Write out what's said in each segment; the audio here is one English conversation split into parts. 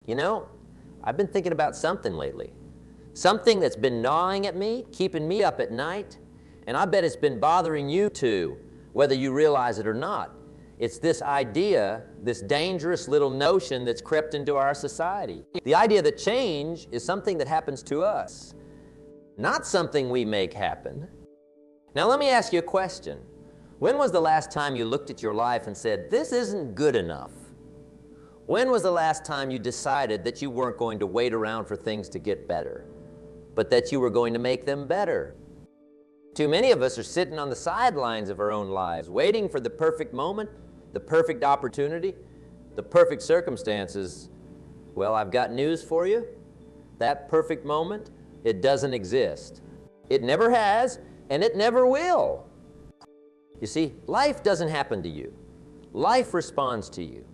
You know, I've been thinking about something lately. Something that's been gnawing at me, keeping me up at night, and I bet it's been bothering you too, whether you realize it or not. It's this idea, this dangerous little notion that's crept into our society. The idea that change is something that happens to us, not something we make happen. Now let me ask you a question. When was the last time you looked at your life and said, this isn't good enough? When was the last time you decided that you weren't going to wait around for things to get better, but that you were going to make them better? Too many of us are sitting on the sidelines of our own lives, waiting for the perfect moment, the perfect opportunity, the perfect circumstances. Well, I've got news for you. That perfect moment, it doesn't exist. It never has, and it never will. You see, life doesn't happen to you. Life responds to you.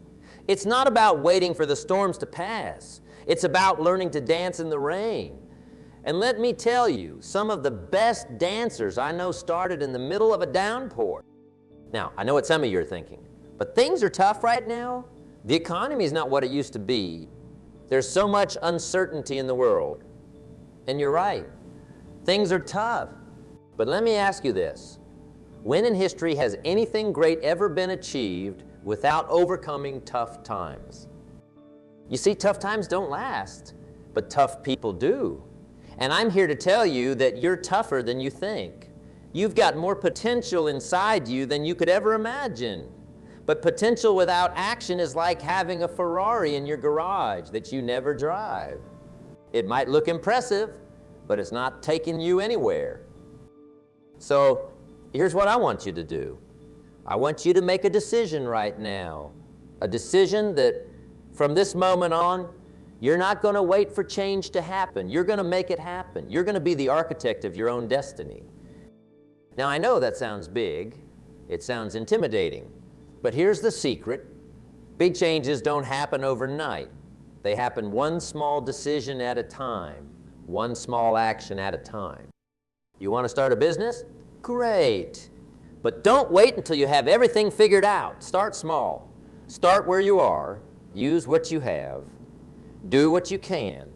It's not about waiting for the storms to pass. It's about learning to dance in the rain. And let me tell you, some of the best dancers I know started in the middle of a downpour. Now, I know what some of you are thinking, but things are tough right now. The economy is not what it used to be. There's so much uncertainty in the world. And you're right, things are tough. But let me ask you this. When in history has anything great ever been achieved without overcoming tough times? You see, tough times don't last, but tough people do. And I'm here to tell you that you're tougher than you think. You've got more potential inside you than you could ever imagine. But potential without action is like having a Ferrari in your garage that you never drive. It might look impressive, but it's not taking you anywhere. So here's what I want you to do. I want you to make a decision right now. A decision that from this moment on, you're not going to wait for change to happen. You're going to make it happen. You're going to be the architect of your own destiny. Now, I know that sounds big. It sounds intimidating. But here's the secret. Big changes don't happen overnight. They happen one small decision at a time, one small action at a time. You want to start a business? Great. But don't wait until you have everything figured out. Start small. Start where you are. Use what you have. Do what you can.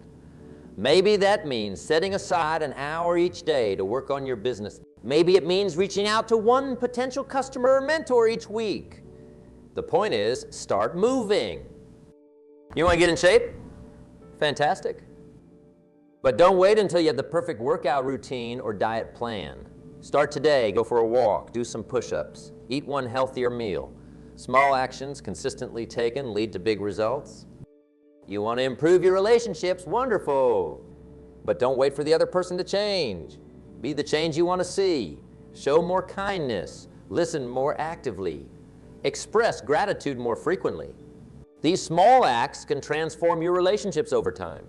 Maybe that means setting aside an hour each day to work on your business. Maybe it means reaching out to one potential customer or mentor each week. The point is, start moving. You want to get in shape? Fantastic. But don't wait until you have the perfect workout routine or diet plan. Start today, go for a walk, do some push-ups, eat one healthier meal. Small actions consistently taken lead to big results. You want to improve your relationships? Wonderful. But don't wait for the other person to change. Be the change you want to see. Show more kindness. Listen more actively. Express gratitude more frequently. These small acts can transform your relationships over time.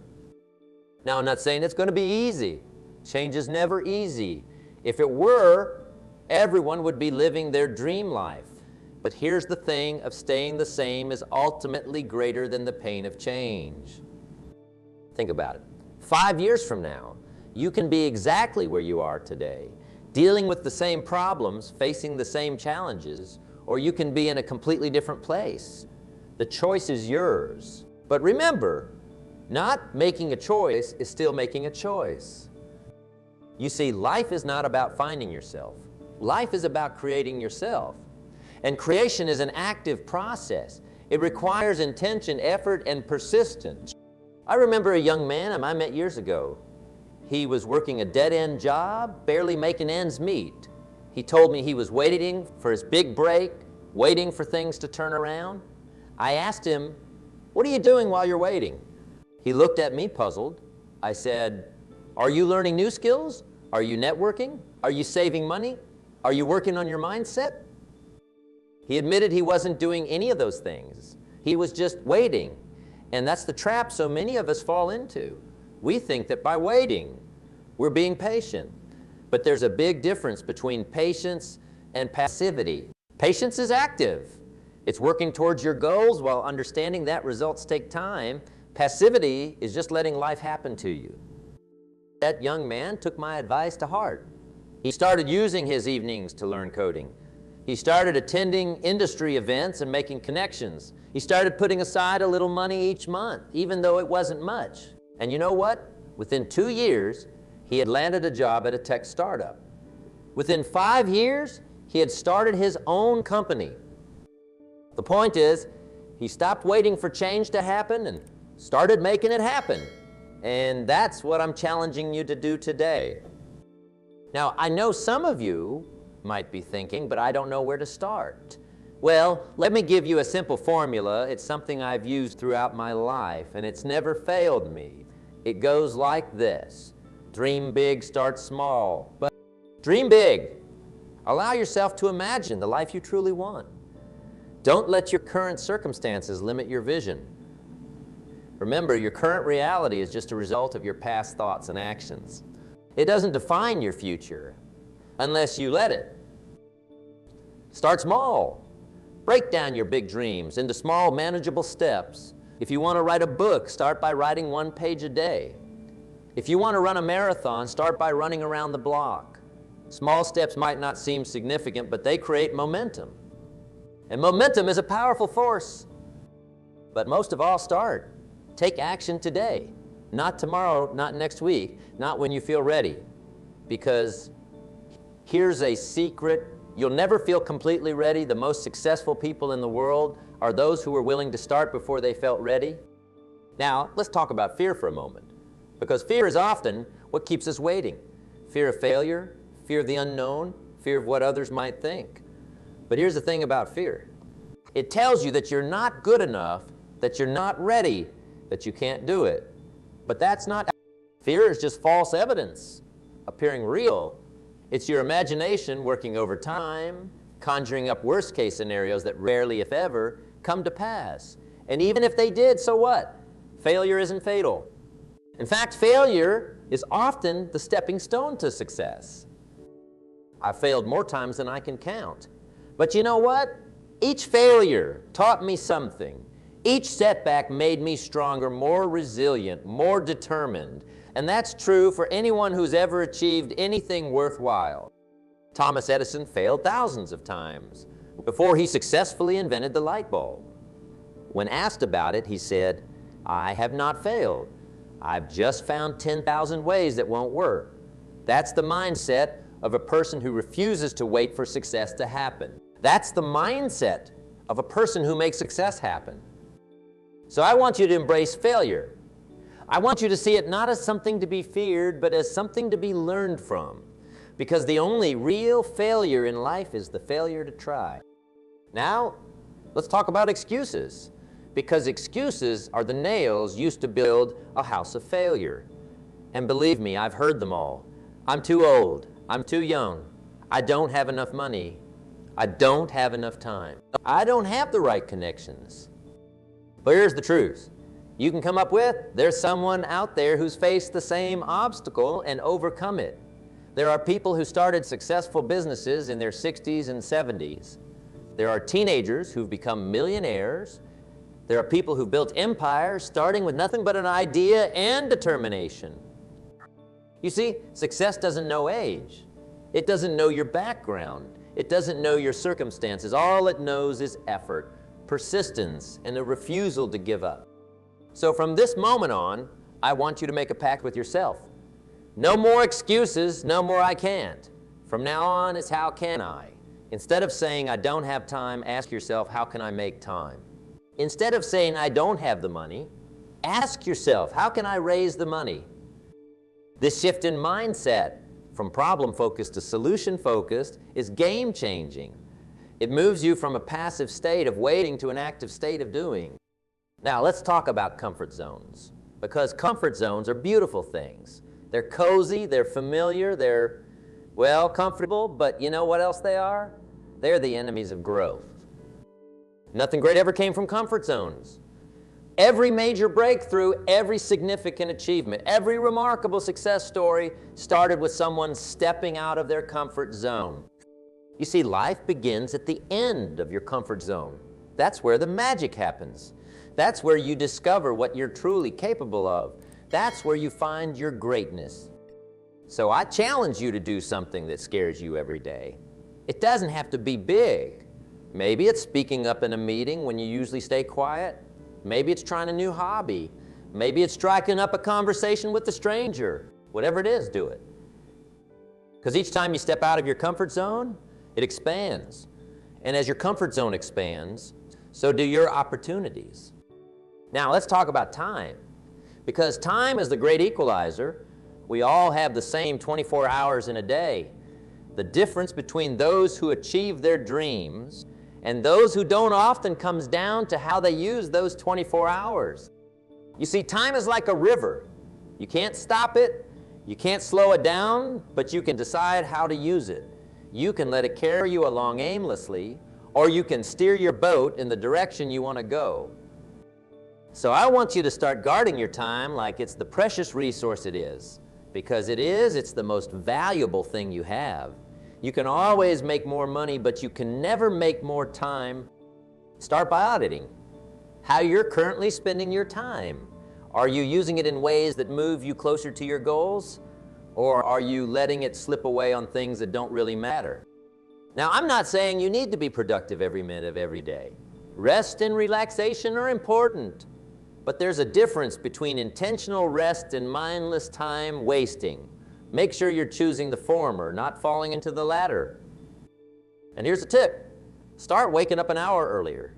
Now, I'm not saying it's going to be easy. Change is never easy. If it were, everyone would be living their dream life. But here's the thing of staying the same is ultimately greater than the pain of change. Think about it. 5 years from now, you can be exactly where you are today, dealing with the same problems, facing the same challenges, or you can be in a completely different place. The choice is yours. But remember, not making a choice is still making a choice. You see, life is not about finding yourself. Life is about creating yourself. And creation is an active process. It requires intention, effort, and persistence. I remember a young man I met years ago. He was working a dead-end job, barely making ends meet. He told me he was waiting for his big break, waiting for things to turn around. I asked him, "What are you doing while you're waiting?" He looked at me puzzled. I said, "Are you learning new skills? Are you networking? Are you saving money? Are you working on your mindset?" He admitted he wasn't doing any of those things. He was just waiting. And that's the trap so many of us fall into. We think that by waiting, we're being patient. But there's a big difference between patience and passivity. Patience is active. It's working towards your goals while understanding that results take time. Passivity is just letting life happen to you. That young man took my advice to heart. He started using his evenings to learn coding. He started attending industry events and making connections. He started putting aside a little money each month, even though it wasn't much. And you know what? Within 2 years, he had landed a job at a tech startup. Within 5 years, he had started his own company. The point is, he stopped waiting for change to happen and started making it happen. And that's what I'm challenging you to do today. Now, I know some of you might be thinking, but I don't know where to start. Well, let me give you a simple formula. It's something I've used throughout my life, and it's never failed me. It goes like this: dream big, start small. But dream big. Allow yourself to imagine the life you truly want. Don't let your current circumstances limit your vision. Remember, your current reality is just a result of your past thoughts and actions. It doesn't define your future unless you let it. Start small. Break down your big dreams into small, manageable steps. If you want to write a book, start by writing 1 page a day. If you want to run a marathon, start by running around the block. Small steps might not seem significant, but they create momentum. And momentum is a powerful force. But most of all, start. Take action today. Not tomorrow, not next week, not when you feel ready. Because here's a secret: you'll never feel completely ready. The most successful people in the world are those who were willing to start before they felt ready. Now, let's talk about fear for a moment, because fear is often what keeps us waiting. Fear of failure, fear of the unknown, fear of what others might think. But here's the thing about fear. It tells you that you're not good enough, that you're not ready, that you can't do it. But that's not. Fear is just false evidence appearing real. It's your imagination working overtime, conjuring up worst-case scenarios that rarely, if ever, come to pass. And even if they did, so what? Failure isn't fatal. In fact, failure is often the stepping stone to success. I've failed more times than I can count. But you know what? Each failure taught me something. Each setback made me stronger, more resilient, more determined. And that's true for anyone who's ever achieved anything worthwhile. Thomas Edison failed thousands of times before he successfully invented the light bulb. When asked about it, he said, "I have not failed. I've just found 10,000 ways that won't work." That's the mindset of a person who refuses to wait for success to happen. That's the mindset of a person who makes success happen. So I want you to embrace failure. I want you to see it not as something to be feared, but as something to be learned from. Because the only real failure in life is the failure to try. Now, let's talk about excuses. Because excuses are the nails used to build a house of failure. And believe me, I've heard them all. I'm too old. I'm too young. I don't have enough money. I don't have enough time. I don't have the right connections. But here's the truth. You can come up with, there's someone out there who's faced the same obstacle and overcome it. There are people who started successful businesses in their 60s and 70s. There are teenagers who've become millionaires. There are people who built empires starting with nothing but an idea and determination. You see, success doesn't know age. It doesn't know your background. It doesn't know your circumstances. All it knows is effort, persistence, and a refusal to give up. So from this moment on, I want you to make a pact with yourself. No more excuses, no more I can't. From now on, it's how can I? Instead of saying I don't have time, ask yourself, how can I make time? Instead of saying I don't have the money, ask yourself, how can I raise the money? This shift in mindset from problem-focused to solution-focused is game-changing. It moves you from a passive state of waiting to an active state of doing. Now, let's talk about comfort zones, because comfort zones are beautiful things. They're cozy, they're familiar, they're, well, comfortable, but you know what else they are? They're the enemies of growth. Nothing great ever came from comfort zones. Every major breakthrough, every significant achievement, every remarkable success story started with someone stepping out of their comfort zone. You see, life begins at the end of your comfort zone. That's where the magic happens. That's where you discover what you're truly capable of. That's where you find your greatness. So I challenge you to do something that scares you every day. It doesn't have to be big. Maybe it's speaking up in a meeting when you usually stay quiet. Maybe it's trying a new hobby. Maybe it's striking up a conversation with a stranger. Whatever it is, do it. Because each time you step out of your comfort zone, it expands. And as your comfort zone expands, so do your opportunities. Now let's talk about time. Because time is the great equalizer. We all have the same 24 hours in a day. The difference between those who achieve their dreams and those who don't often comes down to how they use those 24 hours. You see, time is like a river. You can't stop it, you can't slow it down, but you can decide how to use it. You can let it carry you along aimlessly, or you can steer your boat in the direction you want to go. So I want you to start guarding your time like it's the precious resource it is. Because it's the most valuable thing you have. You can always make more money, but you can never make more time. Start by auditing how you're currently spending your time. Are you using it in ways that move you closer to your goals? Or are you letting it slip away on things that don't really matter? Now, I'm not saying you need to be productive every minute of every day. Rest and relaxation are important. But there's a difference between intentional rest and mindless time wasting. Make sure you're choosing the former, not falling into the latter. And here's a tip. Start waking up an hour earlier.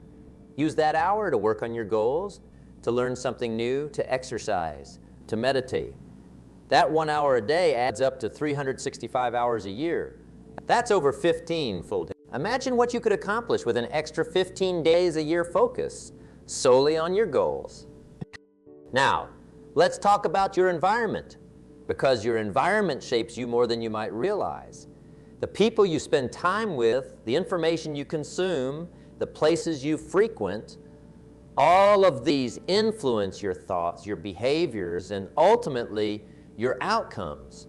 Use that hour to work on your goals, to learn something new, to exercise, to meditate. That 1 hour a day adds up to 365 hours a year. That's over 15 full days. Imagine what you could accomplish with an extra 15 days a year focus solely on your goals. Now, let's talk about your environment, because your environment shapes you more than you might realize. The people you spend time with, the information you consume, the places you frequent, all of these influence your thoughts, your behaviors, and ultimately your outcomes.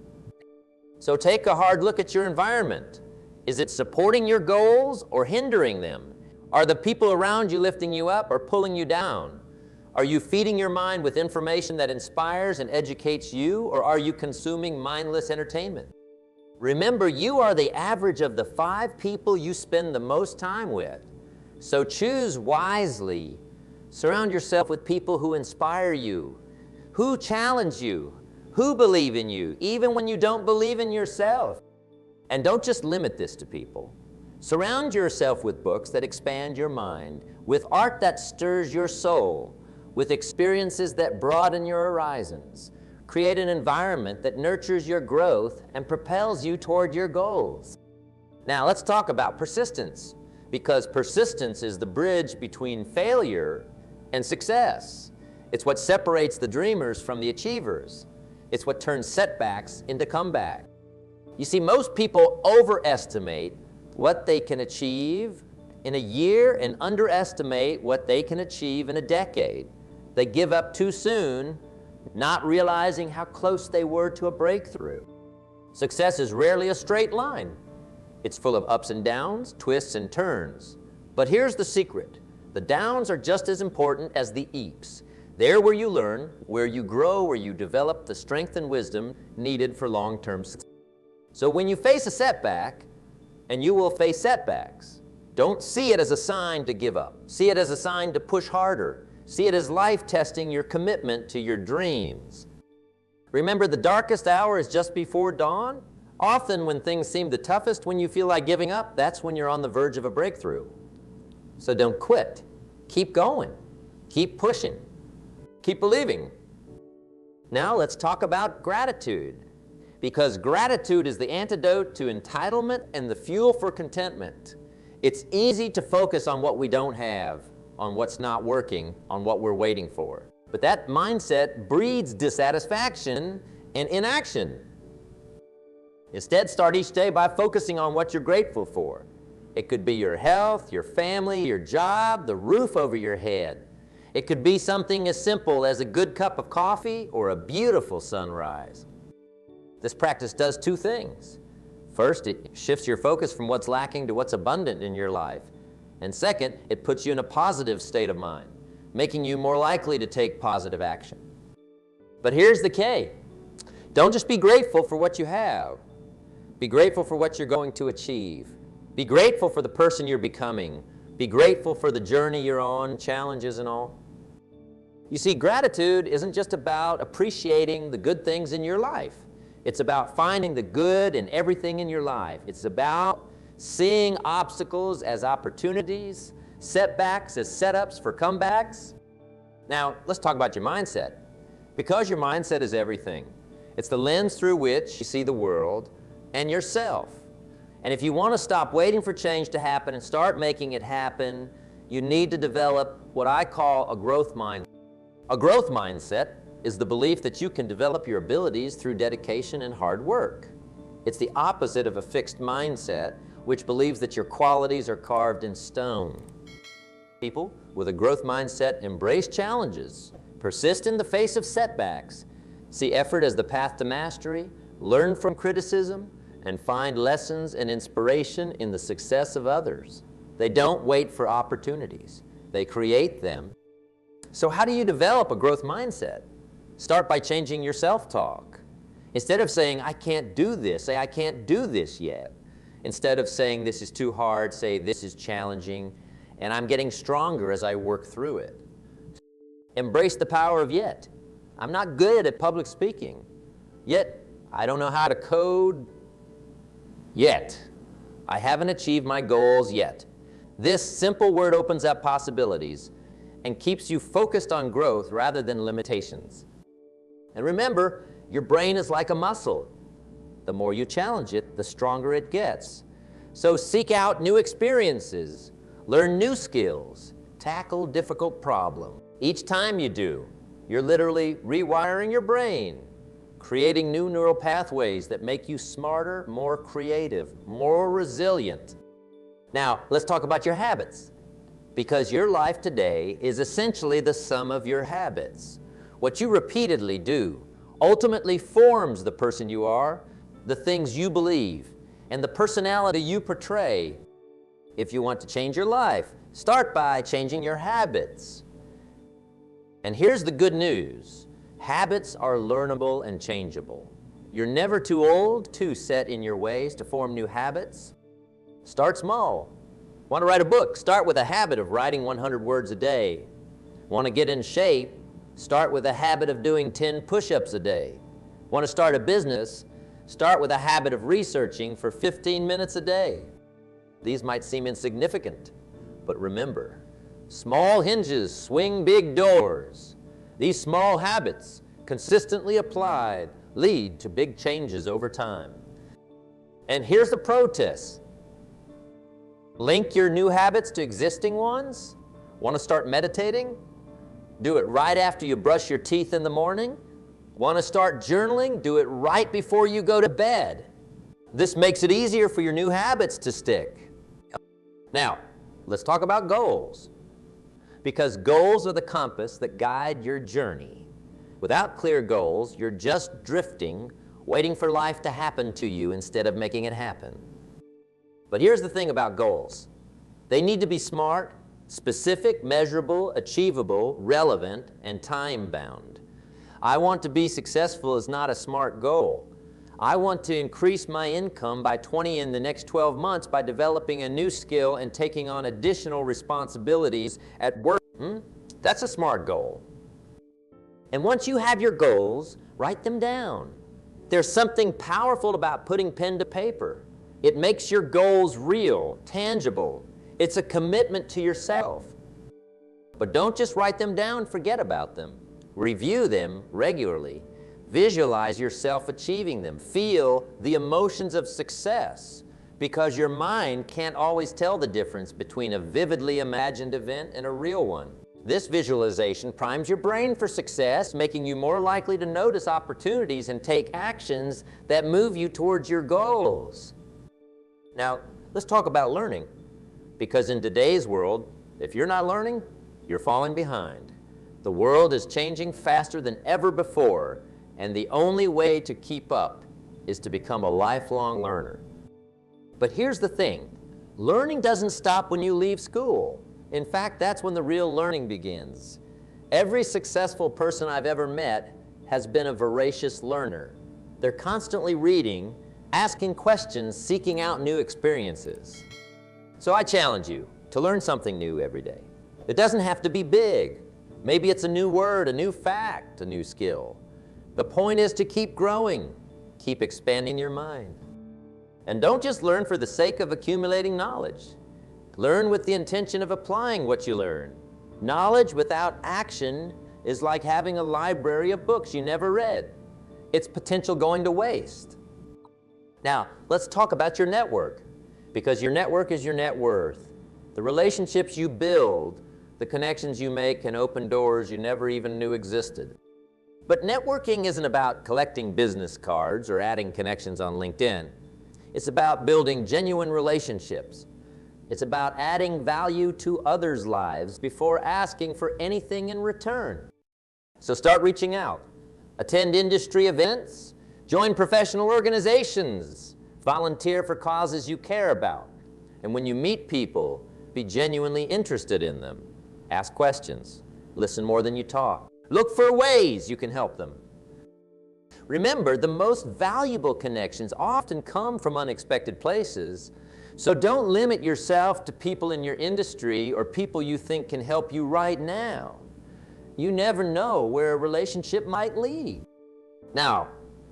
So take a hard look at your environment. Is it supporting your goals or hindering them? Are the people around you lifting you up or pulling you down? Are you feeding your mind with information that inspires and educates you, or are you consuming mindless entertainment? Remember, you are the average of the 5 people you spend the most time with. So choose wisely. Surround yourself with people who inspire you, who challenge you, who believe in you, even when you don't believe in yourself. And don't just limit this to people. Surround yourself with books that expand your mind, with art that stirs your soul, with experiences that broaden your horizons. Create an environment that nurtures your growth and propels you toward your goals. Now let's talk about persistence, because persistence is the bridge between failure and success. It's what separates the dreamers from the achievers. It's what turns setbacks into comeback. You see, most people overestimate what they can achieve in a year and underestimate what they can achieve in a decade. They give up too soon, not realizing how close they were to a breakthrough. Success is rarely a straight line. It's full of ups and downs, twists and turns. But here's the secret. The downs are just as important as the eeps. They're where you learn, where you grow, where you develop the strength and wisdom needed for long-term success. So when you face a setback, and you will face setbacks, don't see it as a sign to give up. See it as a sign to push harder. See it as life testing your commitment to your dreams. Remember, the darkest hour is just before dawn. Often when things seem the toughest, when you feel like giving up, that's when you're on the verge of a breakthrough. So don't quit. Keep going. Keep pushing. Keep believing. Now let's talk about gratitude. Because gratitude is the antidote to entitlement and the fuel for contentment. It's easy to focus on what we don't have, on what's not working, on what we're waiting for. But that mindset breeds dissatisfaction and inaction. Instead, start each day by focusing on what you're grateful for. It could be your health, your family, your job, the roof over your head. It could be something as simple as a good cup of coffee or a beautiful sunrise. This practice does 2 things. First, it shifts your focus from what's lacking to what's abundant in your life. And second, it puts you in a positive state of mind, making you more likely to take positive action. But here's the key. Don't just be grateful for what you have. Be grateful for what you're going to achieve. Be grateful for the person you're becoming. Be grateful for the journey you're on, challenges and all. You see, gratitude isn't just about appreciating the good things in your life. It's about finding the good in everything in your life. It's about seeing obstacles as opportunities, setbacks as setups for comebacks. Now, let's talk about your mindset. Because your mindset is everything. It's the lens through which you see the world and yourself. And if you want to stop waiting for change to happen and start making it happen, you need to develop what I call a growth mindset. A growth mindset is the belief that you can develop your abilities through dedication and hard work. It's the opposite of a fixed mindset, which believes that your qualities are carved in stone. People with a growth mindset embrace challenges, persist in the face of setbacks, see effort as the path to mastery, learn from criticism, and find lessons and inspiration in the success of others. They don't wait for opportunities. They create them. So how do you develop a growth mindset? Start by changing your self-talk. Instead of saying, I can't do this, say, I can't do this yet. Instead of saying, this is too hard, say, this is challenging, and I'm getting stronger as I work through it. Embrace the power of yet. I'm not good at public speaking. Yet, I don't know how to code yet. I haven't achieved my goals yet. This simple word opens up possibilities and keeps you focused on growth rather than limitations. And remember, your brain is like a muscle. The more you challenge it, the stronger it gets. So seek out new experiences, learn new skills, tackle difficult problems. Each time you do, you're literally rewiring your brain, creating new neural pathways that make you smarter, more creative, more resilient. Now, let's talk about your habits. Because your life today is essentially the sum of your habits. What you repeatedly do ultimately forms the person you are, the things you believe, and the personality you portray. If you want to change your life, start by changing your habits. And here's the good news. Habits are learnable and changeable. You're never too old, too set in your ways to form new habits. Start small. Want to write a book? Start with a habit of writing 100 words a day. Want to get in shape? Start with a habit of doing 10 push-ups a day. Want to start a business? Start with a habit of researching for 15 minutes a day. These might seem insignificant, but remember, small hinges swing big doors. These small habits, consistently applied, lead to big changes over time. And here's the protest. Link your new habits to existing ones? Want to start meditating? Do it right after you brush your teeth in the morning? Want to start journaling? Do it right before you go to bed. This makes it easier for your new habits to stick. Now, let's talk about goals. Because goals are the compass that guide your journey. Without clear goals, you're just drifting, waiting for life to happen to you instead of making it happen. But here's the thing about goals. They need to be smart, specific, measurable, achievable, relevant, and time-bound. I want to be successful is not a smart goal. I want to increase my income by 20 in the next 12 months by developing a new skill and taking on additional responsibilities at work. That's a smart goal. And once you have your goals, write them down. There's something powerful about putting pen to paper. It makes your goals real, tangible. It's a commitment to yourself. But don't just write them down, forget about them. Review them regularly. Visualize yourself achieving them. Feel the emotions of success, because your mind can't always tell the difference between a vividly imagined event and a real one. This visualization primes your brain for success, making you more likely to notice opportunities and take actions that move you towards your goals. Now, let's talk about learning, because in today's world, if you're not learning, you're falling behind. The world is changing faster than ever before, and the only way to keep up is to become a lifelong learner. But here's the thing, learning doesn't stop when you leave school. In fact, that's when the real learning begins. Every successful person I've ever met has been a voracious learner. They're constantly reading, asking questions, seeking out new experiences. So I challenge you to learn something new every day. It doesn't have to be big. Maybe it's a new word, a new fact, a new skill. The point is to keep growing, keep expanding your mind. And don't just learn for the sake of accumulating knowledge. Learn with the intention of applying what you learn. Knowledge without action is like having a library of books you never read. It's potential going to waste. Now, let's talk about your network, because your network is your net worth. The relationships you build, the connections you make can open doors you never even knew existed. But networking isn't about collecting business cards or adding connections on LinkedIn. It's about building genuine relationships. It's about adding value to others' lives before asking for anything in return. So start reaching out. Attend industry events. Join professional organizations. Volunteer for causes you care about. And when you meet people, be genuinely interested in them. Ask questions. Listen more than you talk. Look for ways you can help them. Remember, the most valuable connections often come from unexpected places, so don't limit yourself to people in your industry or people you think can help you right now. You never know where a relationship might lead. Now,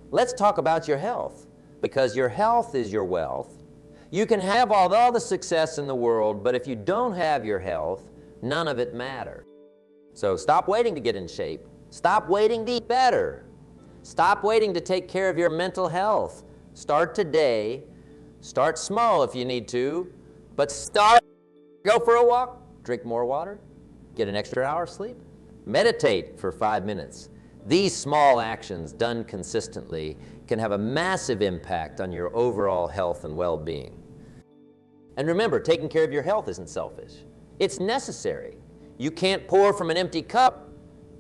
let's talk about your health, because your health is your wealth. You can have all the success in the world, but if you don't have your health, none of it matters. So stop waiting to get in shape. Stop waiting to eat better. Stop waiting to take care of your mental health. Start today. Start small if you need to, but start. Go for a walk, drink more water, get an extra hour of sleep. Meditate for 5 minutes. These small actions done consistently can have a massive impact on your overall health and well-being. And remember, taking care of your health isn't selfish. It's necessary. You can't pour from an empty cup.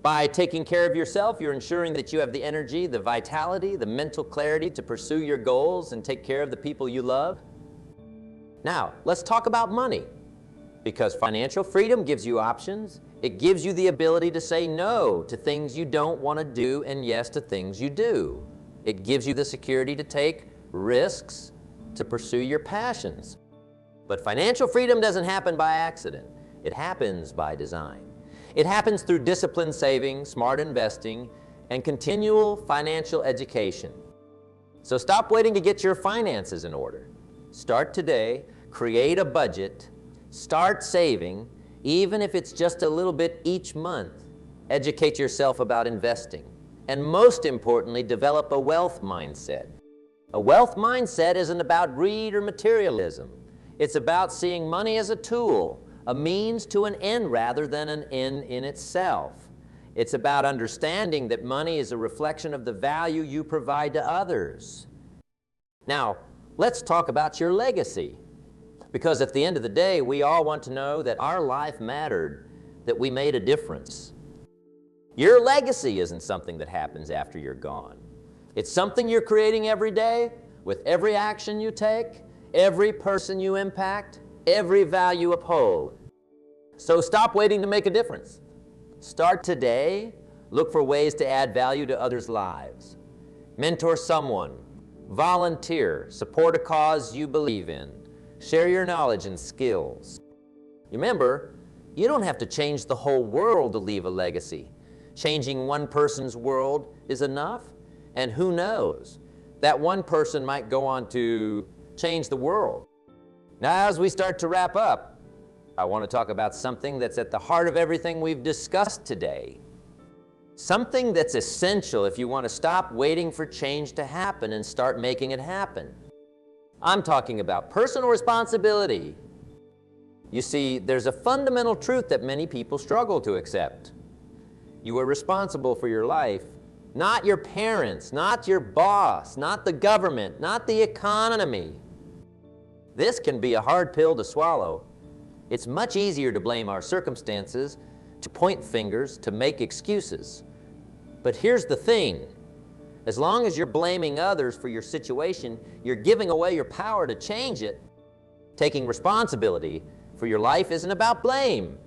By taking care of yourself, you're ensuring that you have the energy, the vitality, the mental clarity to pursue your goals and take care of the people you love. Now, let's talk about money. Because financial freedom gives you options. It gives you the ability to say no to things you don't want to do and yes to things you do. It gives you the security to take risks, to pursue your passions. But financial freedom doesn't happen by accident. It happens by design. It happens through disciplined saving, smart investing, and continual financial education. So stop waiting to get your finances in order. Start today, create a budget, start saving, even if it's just a little bit each month. Educate yourself about investing. And most importantly, develop a wealth mindset. A wealth mindset isn't about greed or materialism. It's about seeing money as a tool, a means to an end rather than an end in itself. It's about understanding that money is a reflection of the value you provide to others. Now, let's talk about your legacy. Because at the end of the day, we all want to know that our life mattered, that we made a difference. Your legacy isn't something that happens after you're gone. It's something you're creating every day with every action you take, every person you impact, every value you uphold. So stop waiting to make a difference. Start today. Look for ways to add value to others' lives. Mentor someone. Volunteer. Support a cause you believe in. Share your knowledge and skills. Remember, you don't have to change the whole world to leave a legacy. Changing one person's world is enough, and who knows, that one person might go on to change the world. Now, as we start to wrap up, I want to talk about something that's at the heart of everything we've discussed today. Something that's essential if you want to stop waiting for change to happen and start making it happen. I'm talking about personal responsibility. You see, there's a fundamental truth that many people struggle to accept. You are responsible for your life, not your parents, not your boss, not the government, not the economy. This can be a hard pill to swallow. It's much easier to blame our circumstances, to point fingers, to make excuses. But here's the thing. As long as you're blaming others for your situation, you're giving away your power to change it. Taking responsibility for your life isn't about blame.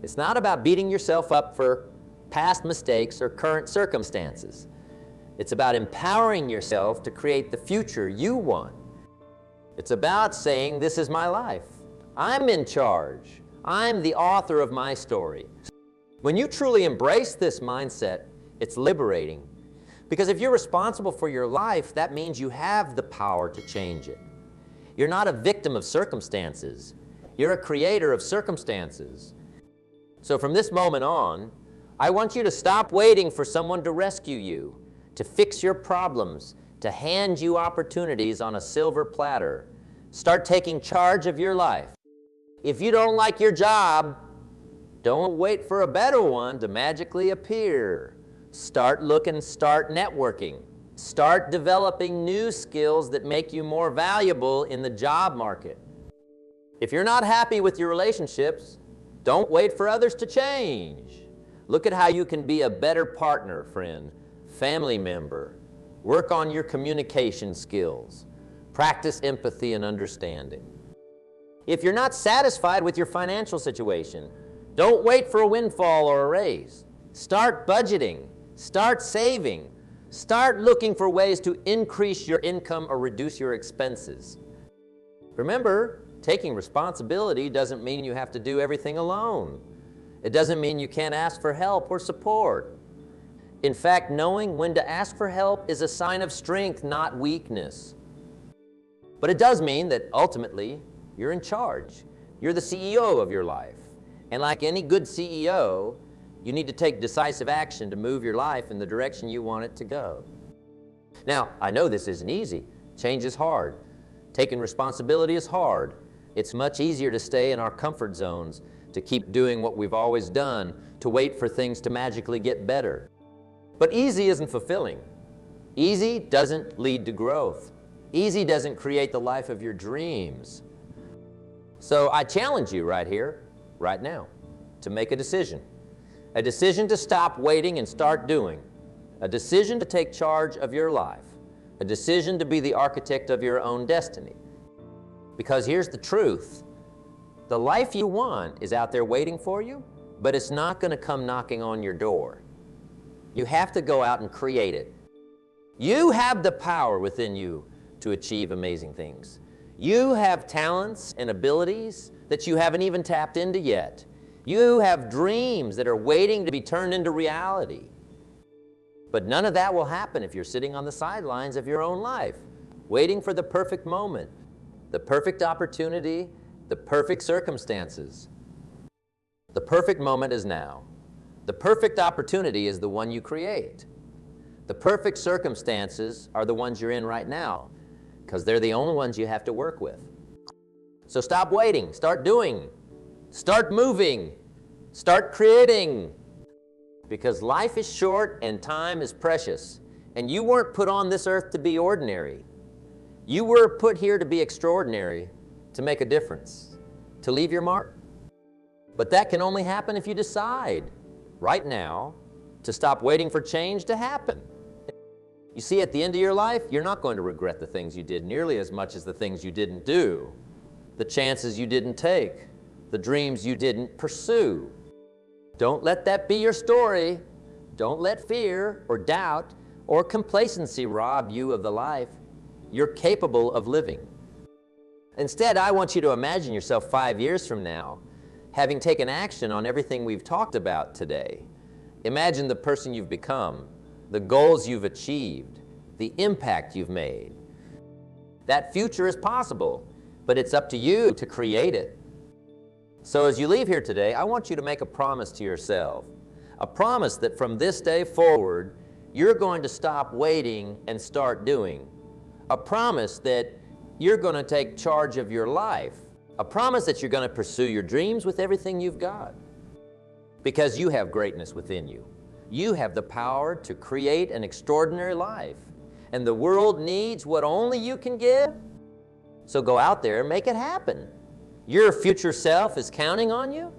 It's not about beating yourself up for past mistakes or current circumstances. It's about empowering yourself to create the future you want. It's about saying, this is my life. I'm in charge. I'm the author of my story. When you truly embrace this mindset, it's liberating. Because if you're responsible for your life, that means you have the power to change it. You're not a victim of circumstances. You're a creator of circumstances. So from this moment on, I want you to stop waiting for someone to rescue you, to fix your problems, to hand you opportunities on a silver platter. Start taking charge of your life. If you don't like your job, don't wait for a better one to magically appear. Start looking, start networking. Start developing new skills that make you more valuable in the job market. If you're not happy with your relationships, don't wait for others to change. Look at how you can be a better partner, friend, family member. Work on your communication skills. Practice empathy and understanding. If you're not satisfied with your financial situation, don't wait for a windfall or a raise. Start budgeting. Start saving. Start looking for ways to increase your income or reduce your expenses. Remember, taking responsibility doesn't mean you have to do everything alone. It doesn't mean you can't ask for help or support. In fact, knowing when to ask for help is a sign of strength, not weakness. But it does mean that ultimately, you're in charge. You're the CEO of your life. And like any good CEO, you need to take decisive action to move your life in the direction you want it to go. Now, I know this isn't easy. Change is hard. Taking responsibility is hard. It's much easier to stay in our comfort zones, to keep doing what we've always done, to wait for things to magically get better. But easy isn't fulfilling. Easy doesn't lead to growth. Easy doesn't create the life of your dreams. So I challenge you right here, right now, to make a decision. A decision to stop waiting and start doing. A decision to take charge of your life. A decision to be the architect of your own destiny. Because here's the truth. The life you want is out there waiting for you, but it's not going to come knocking on your door. You have to go out and create it. You have the power within you to achieve amazing things. You have talents and abilities that you haven't even tapped into yet. You have dreams that are waiting to be turned into reality. But none of that will happen if you're sitting on the sidelines of your own life, waiting for the perfect moment, the perfect opportunity, the perfect circumstances. The perfect moment is now. The perfect opportunity is the one you create. The perfect circumstances are the ones you're in right now, because they're the only ones you have to work with. So stop waiting, start doing, start moving, start creating. Because life is short and time is precious, and you weren't put on this earth to be ordinary. You were put here to be extraordinary, to make a difference, to leave your mark. But that can only happen if you decide, right now, to stop waiting for change to happen. You see, at the end of your life, you're not going to regret the things you did nearly as much as the things you didn't do, the chances you didn't take, the dreams you didn't pursue. Don't let that be your story. Don't let fear or doubt or complacency rob you of the life you're capable of living. Instead, I want you to imagine yourself 5 years from now, having taken action on everything we've talked about today. Imagine the person you've become, the goals you've achieved, the impact you've made. That future is possible, but it's up to you to create it. So as you leave here today, I want you to make a promise to yourself, a promise that from this day forward, you're going to stop waiting and start doing. A promise that you're going to take charge of your life. A promise that you're going to pursue your dreams with everything you've got. Because you have greatness within you. You have the power to create an extraordinary life. And the world needs what only you can give. So go out there and make it happen. Your future self is counting on you.